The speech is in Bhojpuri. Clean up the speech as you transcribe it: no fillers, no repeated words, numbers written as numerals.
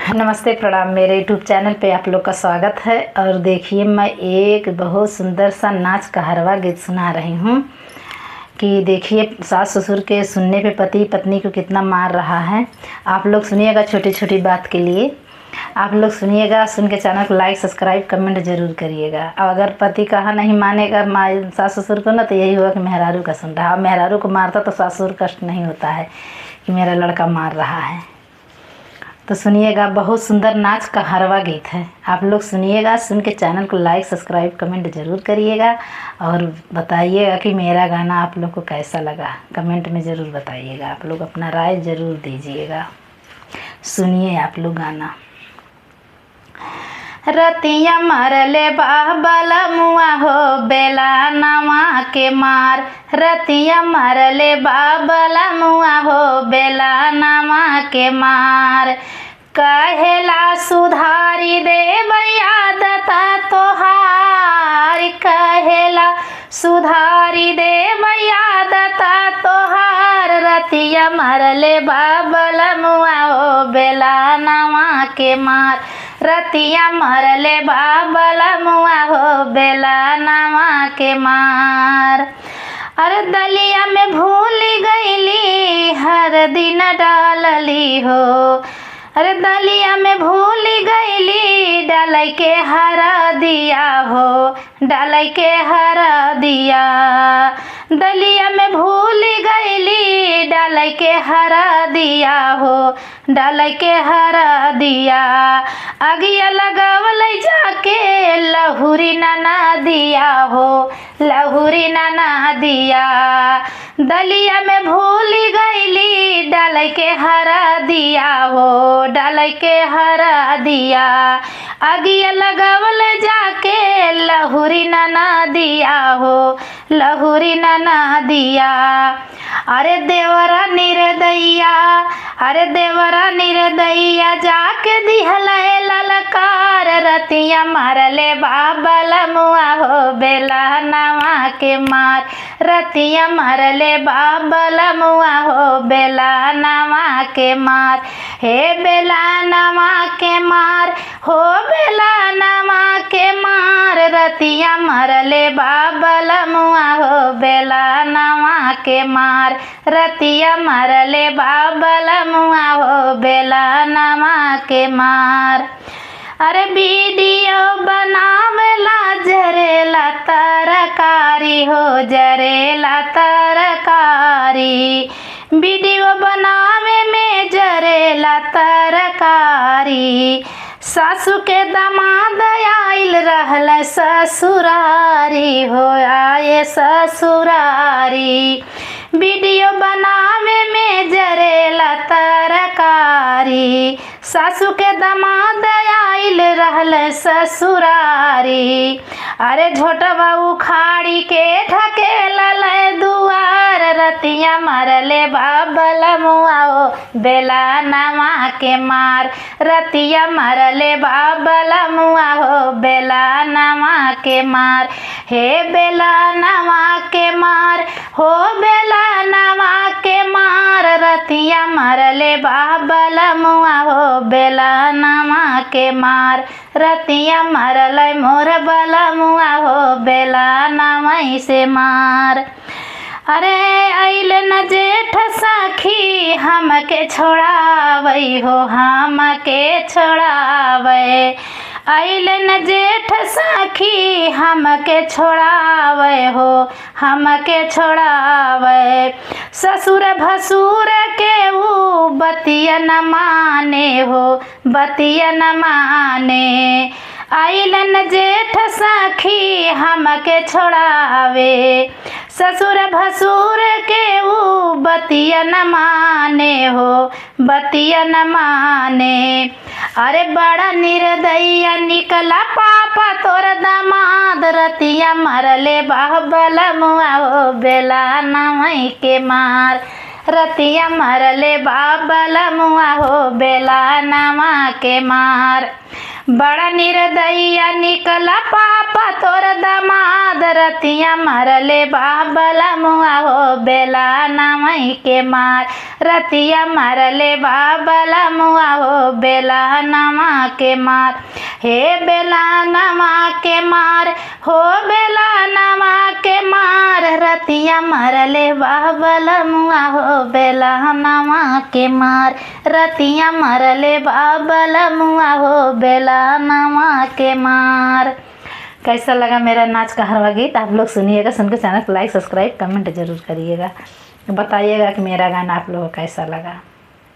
नमस्ते, प्रणाम। मेरे यूट्यूब चैनल पे आप लोग का स्वागत है। और देखिए, मैं एक बहुत सुंदर सा नाच का हरवा गीत सुना रही हूँ कि देखिए सास ससुर के सुनने पे पति पत्नी को कितना मार रहा है। आप लोग सुनिएगा, छोटी छोटी बात के लिए आप लोग सुनिएगा। सुन के चैनल को लाइक सब्सक्राइब कमेंट ज़रूर करिएगा। और अगर पति कहा नहीं मानेगा सास ससुर को ना, तो यही होगा कि मेहरारू का सुन रहा है। मेहरारू को मारता तो सास ससुर कष्ट नहीं होता है कि मेरा लड़का मार रहा है। तो सुनिएगा, बहुत सुंदर नाच का हरवा गीत है। आप लोग सुनिएगा, सुन के चैनल को लाइक सब्सक्राइब कमेंट ज़रूर करिएगा और बताइएगा कि मेरा गाना आप लोग को कैसा लगा। कमेंट में ज़रूर बताइएगा। आप लोग अपना राय ज़रूर दीजिएगा। सुनिए आप लोग गाना। रतिया मरले बाबला मुआ हो बेला नवा के मार। रतिया मरले बाबला मुआ हो बेला नवा के मार। कहेला सुधारी दे बयादता तोहार। कहेला सुधारी दे बयादता तोहार। रतिया मरले बाबला मुआ हो बेला नवा के मार। रतिया मरले बाबला मुआ हो बेला नवा के मार। अरे दलिया में भूल गईली हर दिन डालली हो। अरे दलिया में भूल गईली डालै के हरा दिया हो। डालै के हरा दिया। दलिया में भूल गईली डालै के हरा दिया हो। डालै के हरा दिया। अगिया लगावल जाके लहुरी नाना दिया हो। लहुरी नाना दिया। दलिया में भूल गईली डालै के हरा दिया हो। डालै के हरा दिया। अगिया लगावल जाके लहुरी नाना दिया हो। लहुरी नाना दिया। अरे देवरा निर्दया। अरे देवरा निर्दया जाके दिहला ललकार। रतिया मारले बाबला मुआ हो बेला नवा के मार। रतिया मारले बाबला मुआ हो बेला नवा के मार। हे बेला नवा के मार। हो बेला नवा के मार। रतिया मारले बाबला मुआ हो बेला नवा के मार। रतिया मारले बाबला मुआ हो बेला नवा के मार। अरे वीडियो बनावेला जरेला तरकारी हो। जरेला तरकारी। वीडियो बनावे में जरेला तरकारी। सासू के दामाद आइल रहल ससुरारी हो। आए ससुरारी। वीडियो बनावे में जरेला तरकारी। सासू के दामाद आइल रहल ससुरारी। अरे झोटवा उखाड़ी के ढकेला दुआर। रतिया मारले बाबला मुआ हो बेला नवा के मार। रतिया मारले बाबला मुआ हो बेला नवा के मार। हे बेला नवा के मार। हो बेला नवा के मार। रतिया मारले बाबला मुआ हो बेला नवा के मार। रतिया मारले मोर बला मुआ हो बेला नवा से मार। अरे आइल न जेठ सखी हमके छोड़ावई हो। हमके छोड़ावे। आइल न जेठ सखी हमके छोड़ावे हो। हमके छोड़ावे। ससुर भसुर के ऊ बतिया न माने हो। बतिया न माने। आइल न जेठ सखी हमके छोड़ावे। ससुर भसुर के ऊ बतिया न माने हो। बतिया न माने। अरे बड़ा निर्दया निकला पापा तोर दामाद। रतिया मरले बाबला मुआ हो बेला नवा के मार। रतिया मरले बाबला मुआ हो बेला नवा के मार। बड़ा निर्दयिया निकला पापा तोर दमाद रतिया मरले बाबला मुआ हो बेला नामई के मार रतिया मरले बाबला मुआ हो बेला नमा के मार हे बेला नमा के मार हो बेला नमा के मार रतिया मरले बाबला मुआ हो बेला नमा के मार रतिया मरले बाबला मुआ हो बेला नमा के मार। कैसा लगा मेरा नाच का हरवा गीत? आप लोग सुनिएगा, सुनकर चैनल को लाइक सब्सक्राइब कमेंट जरूर करिएगा, बताइएगा कि मेरा गाना आप लोगों को कैसा लगा।